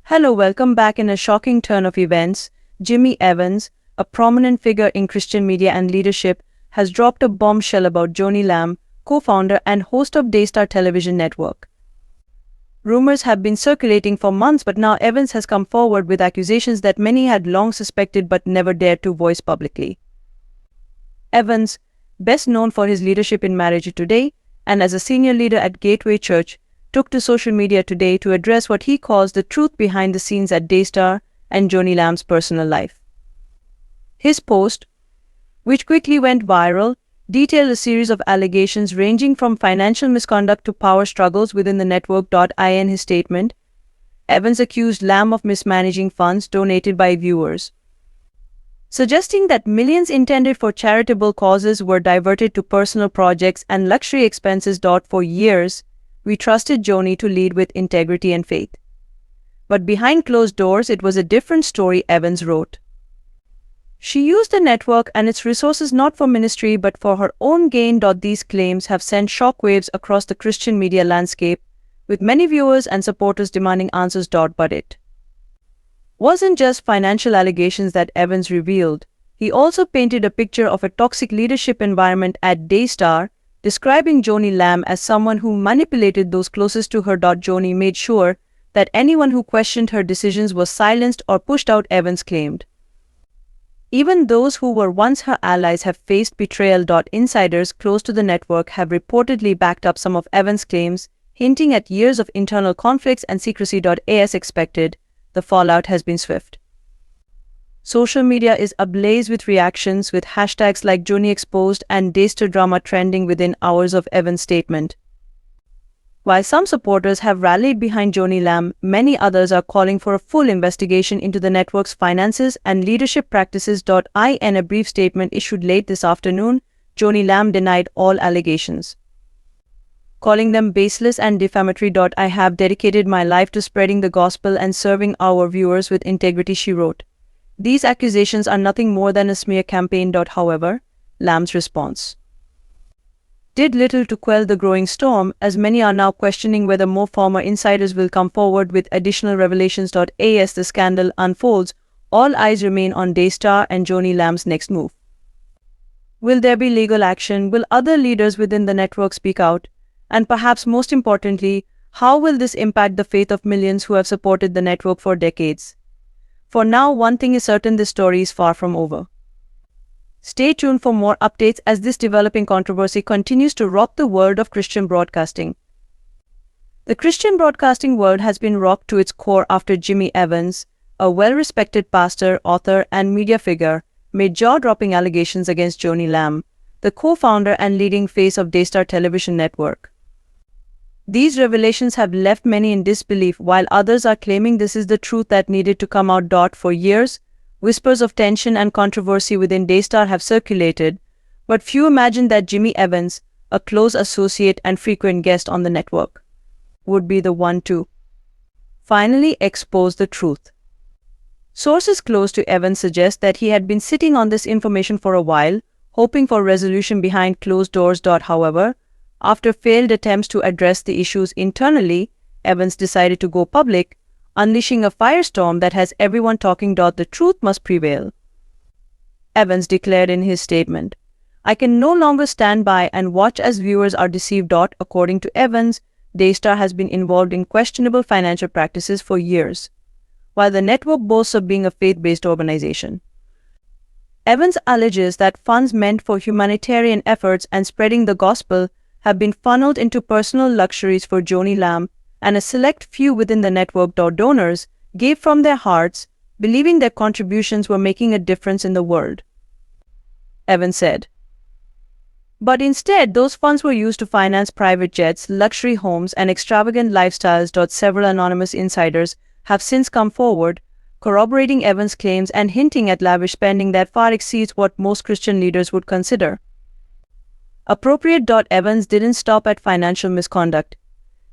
Hello, welcome back. In a shocking turn of events, Jimmy Evans, a prominent figure in Christian media and leadership, has dropped a bombshell about Joni Lamb, co-founder and host of Daystar Television Network. Rumors have been circulating for months, but now Evans has come forward with accusations that many had long suspected but never dared to voice publicly. Evans, best known for his leadership in MarriageToday and as a senior leader at Gateway Church, took to social media today to address what he calls the truth behind the scenes at Daystar and Joni Lamb's personal life. His post, which quickly went viral, detailed a series of allegations ranging from financial misconduct to power struggles within the network. In his statement, Evans accused Lamb of mismanaging funds donated by viewers, suggesting that millions intended for charitable causes were diverted to personal projects and luxury expenses. For years, we trusted Joni to lead with integrity and faith. But behind closed doors, it was a different story, Evans wrote. She used the network and its resources not for ministry but for her own gain. These claims have sent shockwaves across the Christian media landscape, with many viewers and supporters demanding answers. But it wasn't just financial allegations that Evans revealed. He also painted a picture of a toxic leadership environment at Daystar, describing Joni Lamb as someone who manipulated those closest to her. Joni made sure that anyone who questioned her decisions was silenced or pushed out, Evans claimed. Even those who were once her allies have faced betrayal. Insiders close to the network have reportedly backed up some of Evans' claims, hinting at years of internal conflicts and secrecy. As expected, the fallout has been swift. Social media is ablaze with reactions, with hashtags like Joni Exposed and Daystar Drama trending within hours of Evans' statement. While some supporters have rallied behind Joni Lamb, many others are calling for a full investigation into the network's finances and leadership practices. In a brief statement issued late this afternoon, Joni Lamb denied all allegations, calling them baseless and defamatory. I have dedicated my life to spreading the gospel and serving our viewers with integrity, she wrote. These accusations are nothing more than a smear campaign. However, Lamb's response did little to quell the growing storm, as many are now questioning whether more former insiders will come forward with additional revelations. As the scandal unfolds, all eyes remain on Daystar and Joni Lamb's next move. Will there be legal action? Will other leaders within the network speak out? And perhaps most importantly, how will this impact the faith of millions who have supported the network for decades? For now, one thing is certain: this story is far from over. Stay tuned for more updates as this developing controversy continues to rock the world of Christian broadcasting. The Christian broadcasting world has been rocked to its core after Jimmy Evans, a well-respected pastor, author, and media figure, made jaw-dropping allegations against Joni Lamb, the co-founder and leading face of Daystar Television Network. These revelations have left many in disbelief, while others are claiming this is the truth that needed to come out. For years, whispers of tension and controversy within Daystar have circulated, but few imagined that Jimmy Evans, a close associate and frequent guest on the network, would be the one to finally expose the truth. Sources close to Evans suggest that he had been sitting on this information for a while, hoping for resolution behind closed doors. However, after failed attempts to address the issues internally, Evans decided to go public, unleashing a firestorm that has everyone talking. The truth must prevail, Evans declared in his statement. I can no longer stand by and watch as viewers are deceived. According to Evans, Daystar has been involved in questionable financial practices for years, while the network boasts of being a faith-based organization. Evans alleges that funds meant for humanitarian efforts and spreading the gospel have been funneled into personal luxuries for Joni Lamb, and a select few within the network. Donors gave from their hearts, believing their contributions were making a difference in the world, Evans said. But instead, those funds were used to finance private jets, luxury homes, and extravagant lifestyles. Several anonymous insiders have since come forward, corroborating Evans' claims and hinting at lavish spending that far exceeds what most Christian leaders would consider appropriate. Evans didn't stop at financial misconduct.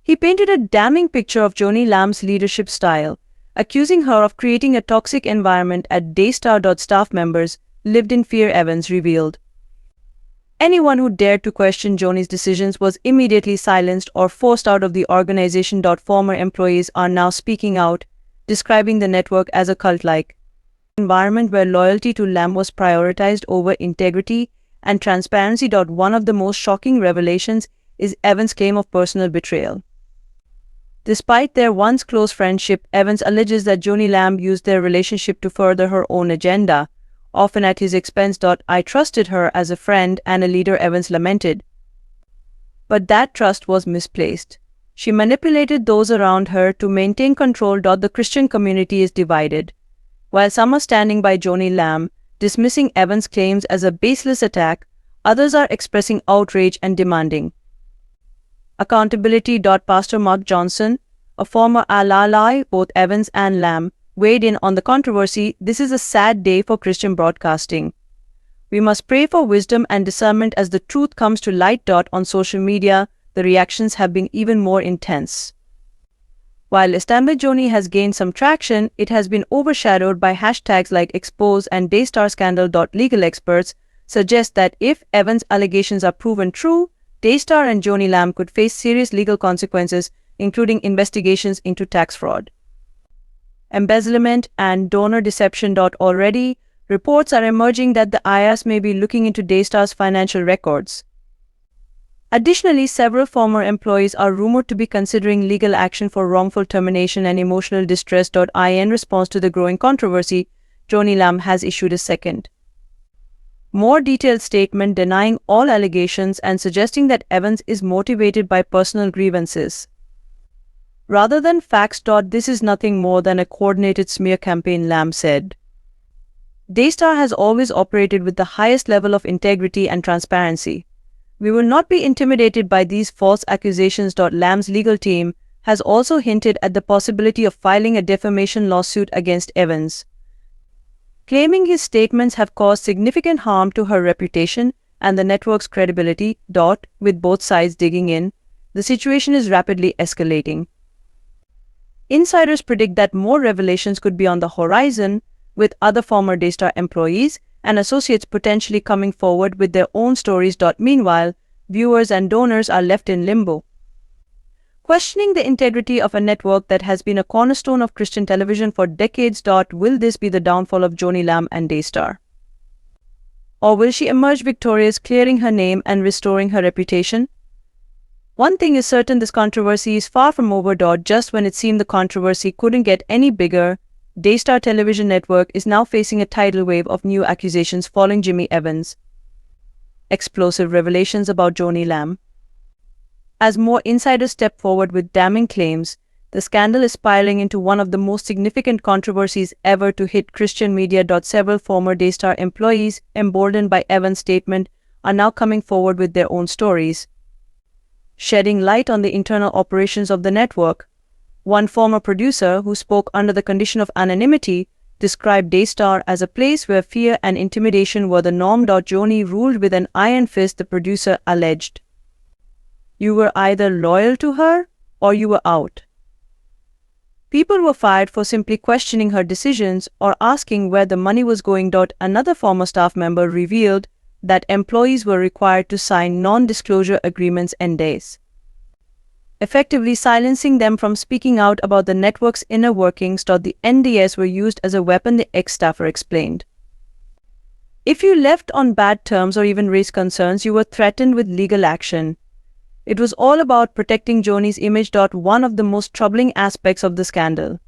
He painted a damning picture of Joni Lamb's leadership style, accusing her of creating a toxic environment at Daystar. Staff members lived in fear, Evans revealed. Anyone who dared to question Joni's decisions was immediately silenced or forced out of the organization. Former employees are now speaking out, describing the network as a cult-like environment where loyalty to Lamb was prioritized over integrity and transparency. One of the most shocking revelations is Evans' claim of personal betrayal. Despite their once close friendship, Evans alleges that Joni Lamb used their relationship to further her own agenda, often at his expense. I trusted her as a friend and a leader, Evans lamented. But that trust was misplaced. She manipulated those around her to maintain control. The Christian community is divided. While some are standing by Joni Lamb, dismissing Evans' claims as a baseless attack, others are expressing outrage and demanding accountability. Pastor Mark Johnson, a former ally both Evans and Lamb, weighed in on the controversy. This is a sad day for Christian broadcasting. We must pray for wisdom and discernment as the truth comes to light. On social media, the reactions have been even more intense. While established Joni has gained some traction, it has been overshadowed by hashtags like expose and Daystar scandal. Legal experts suggest that if Evans' allegations are proven true, Daystar and Joni Lamb could face serious legal consequences, including investigations into tax fraud, embezzlement, and donor deception. Already, reports are emerging that the IRS may be looking into Daystar's financial records. Additionally, several former employees are rumored to be considering legal action for wrongful termination and emotional distress. In response to the growing controversy, Joni Lamb has issued a second, more detailed statement denying all allegations and suggesting that Evans is motivated by personal grievances rather than facts. This is nothing more than a coordinated smear campaign, Lamb said. Daystar has always operated with the highest level of integrity and transparency. We will not be intimidated by these false accusations. Lamb's legal team has also hinted at the possibility of filing a defamation lawsuit against Evans, claiming his statements have caused significant harm to her reputation and the network's credibility. With both sides digging in, the situation is rapidly escalating. Insiders predict that more revelations could be on the horizon, with other former Daystar employees and associates potentially coming forward with their own stories. Meanwhile, viewers and donors are left in limbo, questioning the integrity of a network that has been a cornerstone of Christian television for decades. Will this be the downfall of Joni Lamb and Daystar? Or will she emerge victorious, clearing her name and restoring her reputation? One thing is certain, this controversy is far from over. Just when it seemed the controversy couldn't get any bigger, Daystar Television Network is now facing a tidal wave of new accusations following Jimmy Evans' explosive revelations about Joni Lamb. As more insiders step forward with damning claims, the scandal is spiraling into one of the most significant controversies ever to hit Christian media. Several former Daystar employees, emboldened by Evans' statement, are now coming forward with their own stories, shedding light on the internal operations of the network. One former producer, who spoke under the condition of anonymity, described Daystar as a place where fear and intimidation were the norm. Joni ruled with an iron fist, the producer alleged. You were either loyal to her or you were out. People were fired for simply questioning her decisions or asking where the money was going. Another former staff member revealed that employees were required to sign non-disclosure agreements (NDAs), effectively silencing them from speaking out about the network's inner workings. The NDAs were used as a weapon, the ex-staffer explained. If you left on bad terms or even raised concerns, you were threatened with legal action. It was all about protecting Joni's image. One of the most troubling aspects of the scandal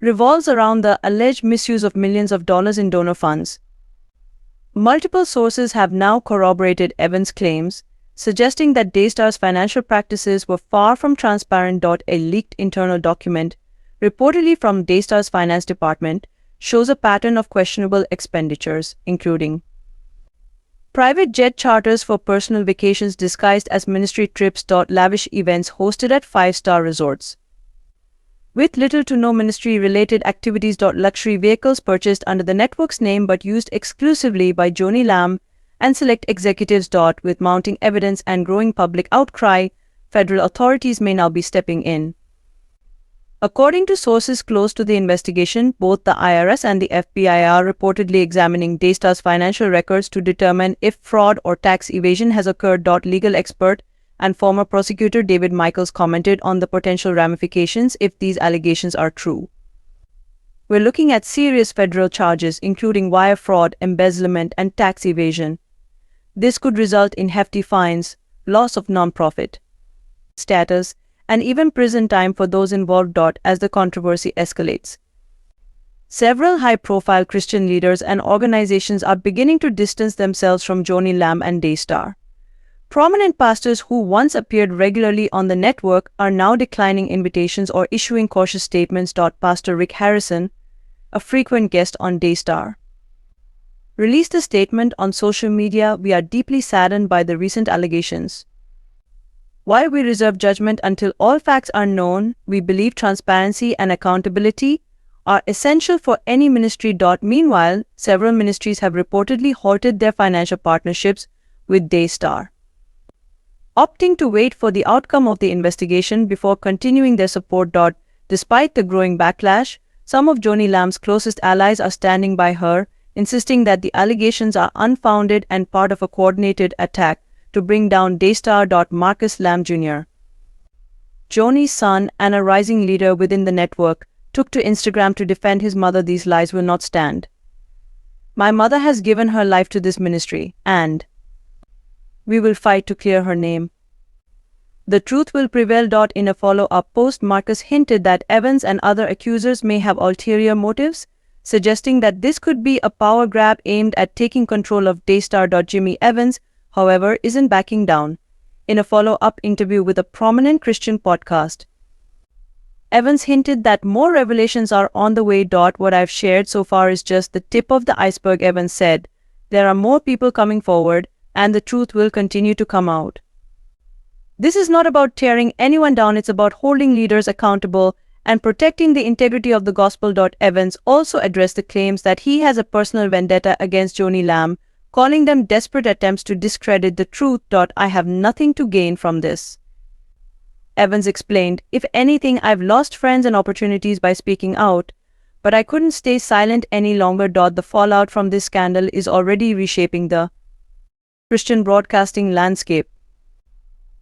revolves around the alleged misuse of millions of dollars in donor funds. Multiple sources have now corroborated Evans' claims, suggesting that Daystar's financial practices were far from transparent. A leaked internal document, reportedly from Daystar's finance department, shows a pattern of questionable expenditures, including private jet charters for personal vacations disguised as ministry trips. Lavish events hosted at five-star resorts, with little to no ministry-related activities. Luxury vehicles purchased under the network's name but used exclusively by Joni Lamb and select executives. With mounting evidence and growing public outcry, federal authorities may now be stepping in. According to sources close to the investigation, both the IRS and the FBI are reportedly examining Daystar's financial records to determine if fraud or tax evasion has occurred. Legal expert and former prosecutor David Michaels commented on the potential ramifications if these allegations are true. we're looking at serious federal charges, including wire fraud, embezzlement, and tax evasion. This could result in hefty fines, loss of nonprofit status, and even prison time for those involved. As the controversy escalates, several high-profile Christian leaders and organizations are beginning to distance themselves from Joni Lamb and Daystar. Prominent pastors who once appeared regularly on the network are now declining invitations or issuing cautious statements. Pastor Rick Harrison, a frequent guest on Daystar, released a statement on social media: "We are deeply saddened by the recent allegations. While we reserve judgment until all facts are known, we believe transparency and accountability are essential for any ministry." Meanwhile, several ministries have reportedly halted their financial partnerships with Daystar, opting to wait for the outcome of the investigation before continuing their support. Despite the growing backlash, some of Joni Lamb's closest allies are standing by her, insisting that the allegations are unfounded and part of a coordinated attack to bring down Daystar. Marcus Lamb Jr., Joni's son and a rising leader within the network, took to Instagram to defend his mother. "These lies will not stand. My mother has given her life to this ministry, and we will fight to clear her name. The truth will prevail." In a follow-up post, Marcus hinted that Evans and other accusers may have ulterior motives, suggesting that this could be a power grab aimed at taking control of Daystar. Jimmy Evans, however, isn't backing down. In a follow-up interview with a prominent Christian podcast, Evans hinted that more revelations are on the way. "What I've shared so far is just the tip of the iceberg," Evans said. "There are more people coming forward, and the truth will continue to come out. This is not about tearing anyone down, it's about holding leaders accountable and protecting the integrity of the gospel." Evans also addressed the claims that he has a personal vendetta against Joni Lamb, calling them desperate attempts to discredit the truth. "I have nothing to gain from this," Evans explained. "If anything, I've lost friends and opportunities by speaking out, but I couldn't stay silent any longer." The fallout from this scandal is already reshaping the Christian broadcasting landscape.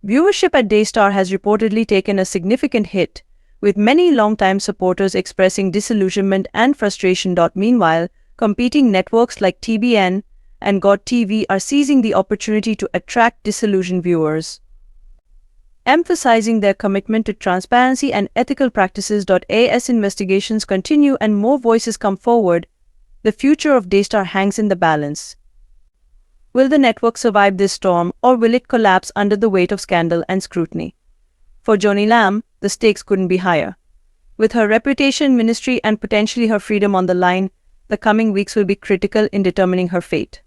Viewership at Daystar has reportedly taken a significant hit, with many longtime supporters expressing disillusionment and frustration. Meanwhile, competing networks like TBN and God TV are seizing the opportunity to attract disillusioned viewers, emphasizing their commitment to transparency and ethical practices. As investigations continue and more voices come forward, the future of Daystar hangs in the balance. Will the network survive this storm, or will it collapse under the weight of scandal and scrutiny? For Joni Lamb, the stakes couldn't be higher. With her reputation, ministry, and potentially her freedom on the line, the coming weeks will be critical in determining her fate.